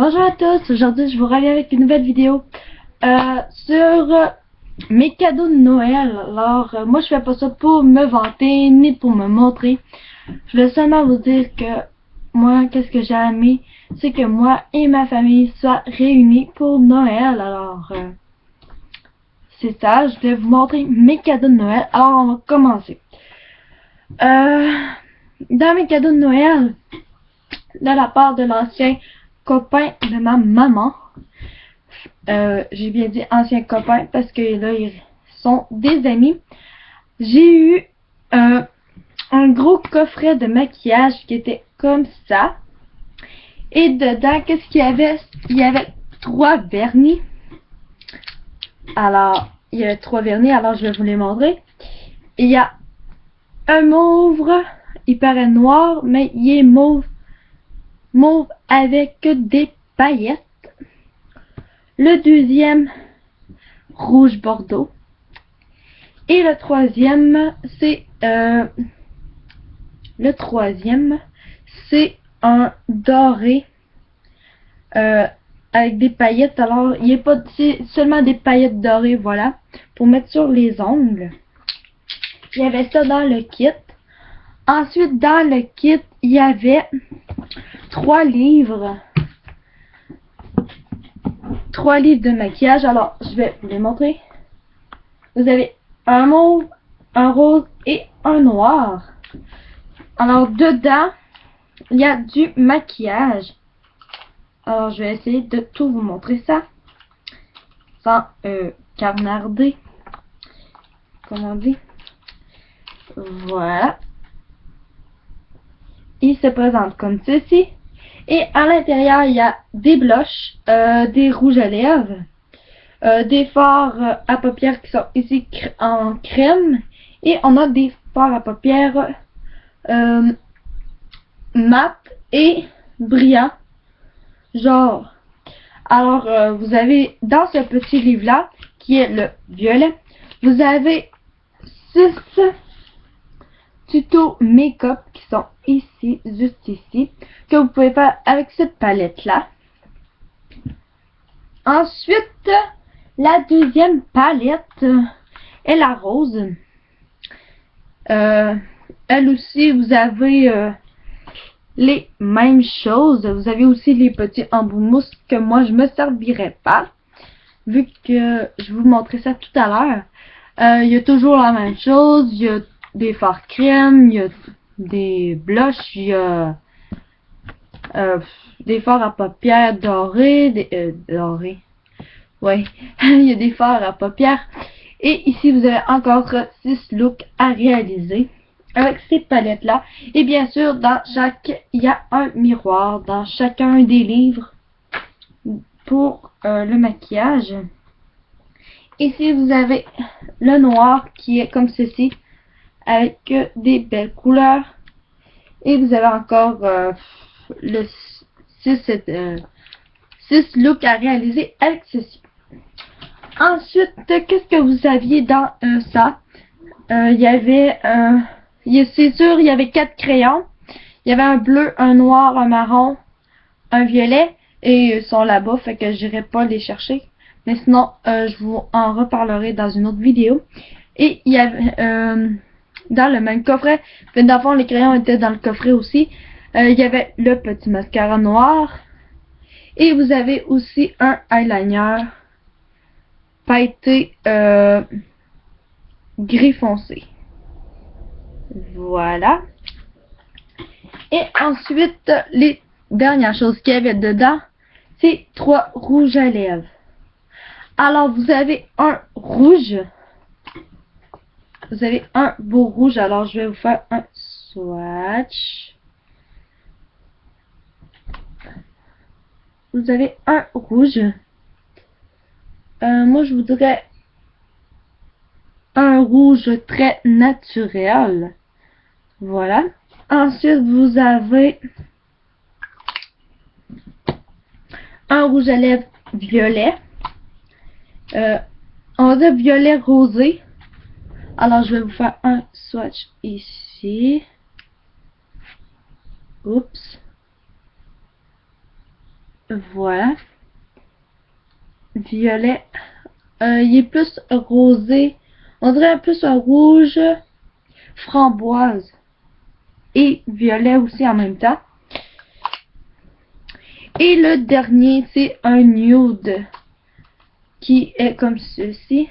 Bonjour à tous, aujourd'hui je vous reviens avec une nouvelle vidéo sur mes cadeaux de Noël. Alors moi je fais pas ça pour me vanter ni pour me montrer. Je voulais seulement vous dire que moi qu'est-ce que j'ai aimé, c'est que moi et ma famille soient réunis pour Noël. Alors c'est ça, je vais vous montrer mes cadeaux de Noël. Alors on va commencer. Dans mes cadeaux de Noël, de la part de l'ancien copain de ma maman. J'ai bien dit ancien copain parce que là ils sont des amis. J'ai eu un gros coffret de maquillage qui était comme ça. Et dedans, qu'est-ce qu'il y avait? Il y avait 3 vernis. Alors, il y avait 3 vernis, alors je vais vous les montrer. Il y a un mauve, il paraît noir, mais il est mauve avec des paillettes. Le deuxième, rouge bordeaux. Et le troisième, c'est un doré avec des paillettes. Alors, il n'est pas seulement des paillettes dorées, voilà, pour mettre sur les ongles. Il y avait ça dans le kit. Ensuite, dans le kit, il y avait 3 livres. 3 livres de maquillage. Alors, je vais vous les montrer. Vous avez un mauve, un rose et un noir. Alors, dedans, il y a du maquillage. Alors, je vais essayer de tout vous montrer ça. Sans carnarder. Comme on dit. Voilà. Il se présente comme ceci. Et à l'intérieur, il y a des blushs, des rouges à lèvres, des fards à paupières qui sont ici en crème. Et on a des fards à paupières mat et brillants. Genre, alors vous avez dans ce petit livre là qui est le violet, vous avez 6 tutos make-up qui sont ici, juste ici, que vous pouvez faire avec cette palette là. Ensuite, la deuxième palette est la rose. Elle aussi, vous avez les mêmes choses. Vous avez aussi les petits embouts de mousse que moi je me servirais pas, vu que je vous montrais ça tout à l'heure. Il y a toujours la même chose. Il y a des fards crème, il y a des blushs, il y a des fards à paupières dorés, dorés. Ouais, il y a des fards à paupières. Et ici, vous avez encore 6 looks à réaliser avec ces palettes-là. Et bien sûr, il y a un miroir dans chacun des livres pour le maquillage. Ici, vous avez le noir qui est comme ceci, avec des belles couleurs. Et vous avez encore le 6 looks à réaliser avec ceci. Ensuite, qu'est-ce que vous aviez dans ça? Il y avait, c'est sûr, il y avait 4 crayons. Il y avait un bleu, un noir, un marron, un violet. Et ils sont là-bas, fait que j'irai pas les chercher. Mais sinon, je vous en reparlerai dans une autre vidéo. Et il y avait, dans le même coffret, mais dans le fond, les crayons étaient dans le coffret aussi. Il y avait le petit mascara noir. Et vous avez aussi un eyeliner pailleté gris foncé. Voilà. Et ensuite, les dernières choses qu'il y avait dedans, c'est 3 rouges à lèvres. Alors, vous avez un rouge. Vous avez un beau rouge. Alors, je vais vous faire un swatch. Vous avez un rouge. Moi, je voudrais un rouge très naturel. Voilà. Ensuite, vous avez un rouge à lèvres violet. On a violet rosé. Alors, je vais vous faire un swatch ici. Oups. Voilà. Violet. Il est plus rosé. On dirait plus un rouge framboise. Et violet aussi en même temps. Et le dernier, c'est un nude. Qui est comme ceci.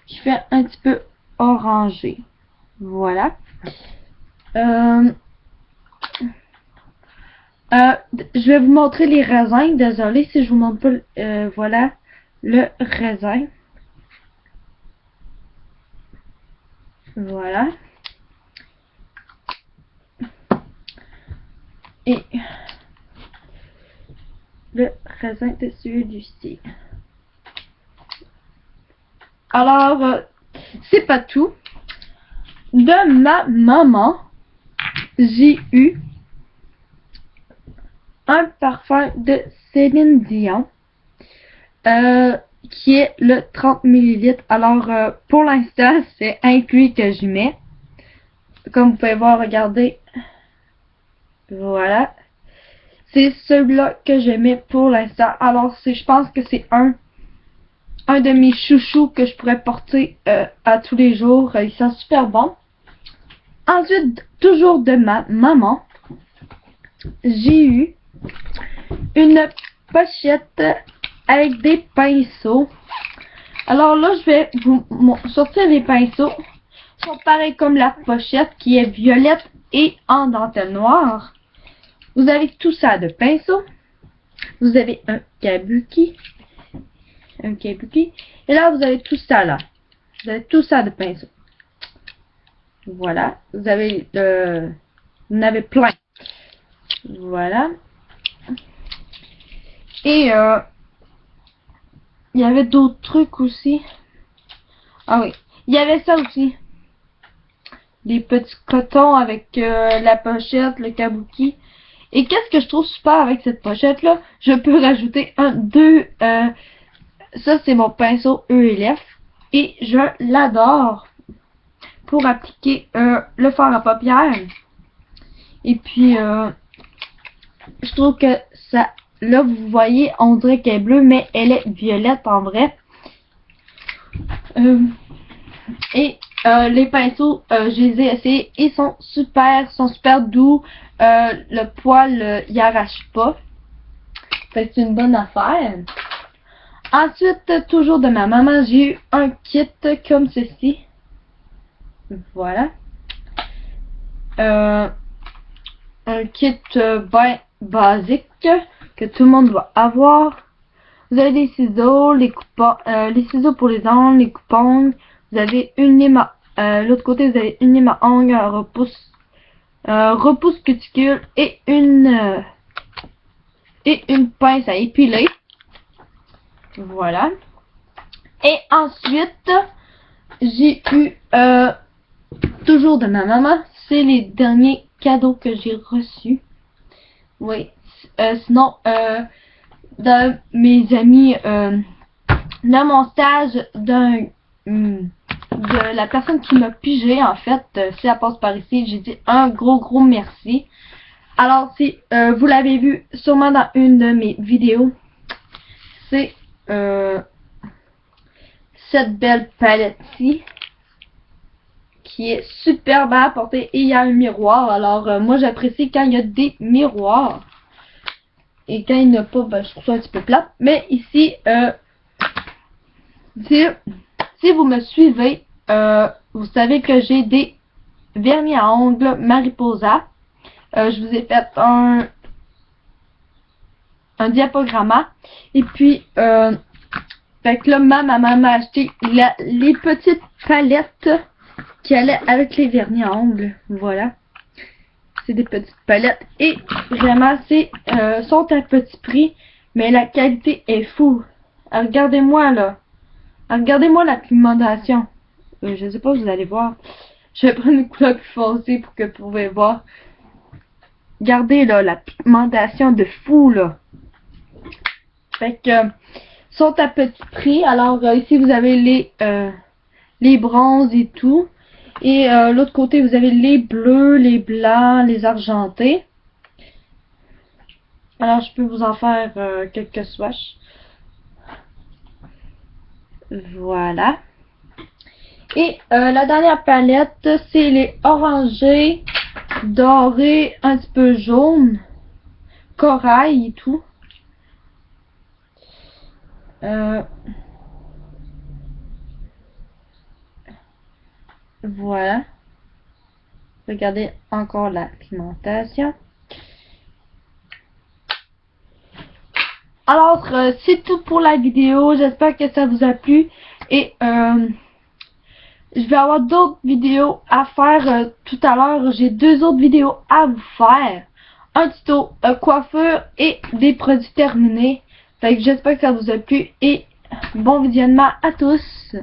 Qui fait un petit peu orangé. Voilà. Je vais vous montrer les raisins. Désolée si je vous montre pas. Voilà le raisin. Voilà. Et le raisin de celui-ci. Alors, c'est pas tout. De ma maman, j'ai eu un parfum de Céline Dion qui est le 30 ml. Alors, pour l'instant, c'est inclus que je mets. Comme vous pouvez voir, regardez. Voilà. C'est celui-là que je mets pour l'instant. Alors, je pense que c'est un de mes chouchous que je pourrais porter à tous les jours. Il sent super bon. Ensuite, toujours de ma maman, j'ai eu une pochette avec des pinceaux. Alors là, je vais vous sortir les pinceaux. Ils sont pareils comme la pochette qui est violette et en dentelle noire. Vous avez tout ça de pinceaux. Vous avez un kabuki. Et là, vous avez tout ça là. Vous avez tout ça de pinceaux. Voilà. Vous avez vous en avez plein. Voilà. Et il y avait d'autres trucs aussi. Ah oui. Il y avait ça aussi. Des petits cotons avec la pochette, le kabuki. Et qu'est-ce que je trouve super avec cette pochette là? Je peux rajouter ça c'est mon pinceau ELF. Et je l'adore pour appliquer le fard à paupières. Et puis je trouve que ça, là vous voyez, on dirait qu'elle est bleue, mais elle est violette en vrai. Et les pinceaux, je les ai essayés, ils sont super doux. Le poil, il arrache pas. Fait que c'est une bonne affaire. Ensuite, toujours de ma maman, j'ai eu un kit comme ceci. Voilà. Un kit bien basique que tout le monde doit avoir. Vous avez des ciseaux, les ciseaux pour les ongles, les coupons. Vous avez une lime l'autre côté, vous avez une lime à ongles, un repousse cuticule et une pince à épiler. Voilà. Et ensuite, j'ai eu toujours de ma maman, c'est les derniers cadeaux que j'ai reçus. Oui. Sinon, de mes amis, de mon stage, de la personne qui m'a pigé, en fait, si elle passe par ici, j'ai dit un gros merci. Alors, si vous l'avez vu sûrement dans une de mes vidéos, c'est cette belle palette-ci qui est super bien à porter et il y a un miroir. Alors, moi j'apprécie quand il y a des miroirs. Et quand il n'y en a pas, ben, je trouve ça un petit peu plate. Mais ici, si vous me suivez, vous savez que j'ai des vernis à ongles Mariposa. Je vous ai fait un diapogramma. Et puis, fait que là, ma maman m'a acheté les petites palettes qui allaient avec les vernis à ongles. Voilà. C'est des petites palettes. Et vraiment, sont à petit prix. Mais la qualité est fou. Regardez-moi là. Regardez-moi la pigmentation. Je sais pas, vous allez voir. Je vais prendre une couleur plus foncée pour que vous pouvez voir. Regardez là, la pigmentation de fou là. Fait que sont à petit prix. Alors ici vous avez les bronzes et tout. Et l'autre côté, vous avez les bleus, les blancs, les argentés. Alors, je peux vous en faire quelques swatchs. Voilà. Et la dernière palette, c'est les orangés, dorés, un petit peu jaune, corail et tout. Voilà. Regardez encore la pigmentation. Alors, c'est tout pour la vidéo. J'espère que ça vous a plu. Et je vais avoir d'autres vidéos à faire tout à l'heure. J'ai 2 autres vidéos à vous faire. Un tuto coiffure et des produits terminés. Fait que j'espère que ça vous a plu. Et bon visionnement à tous.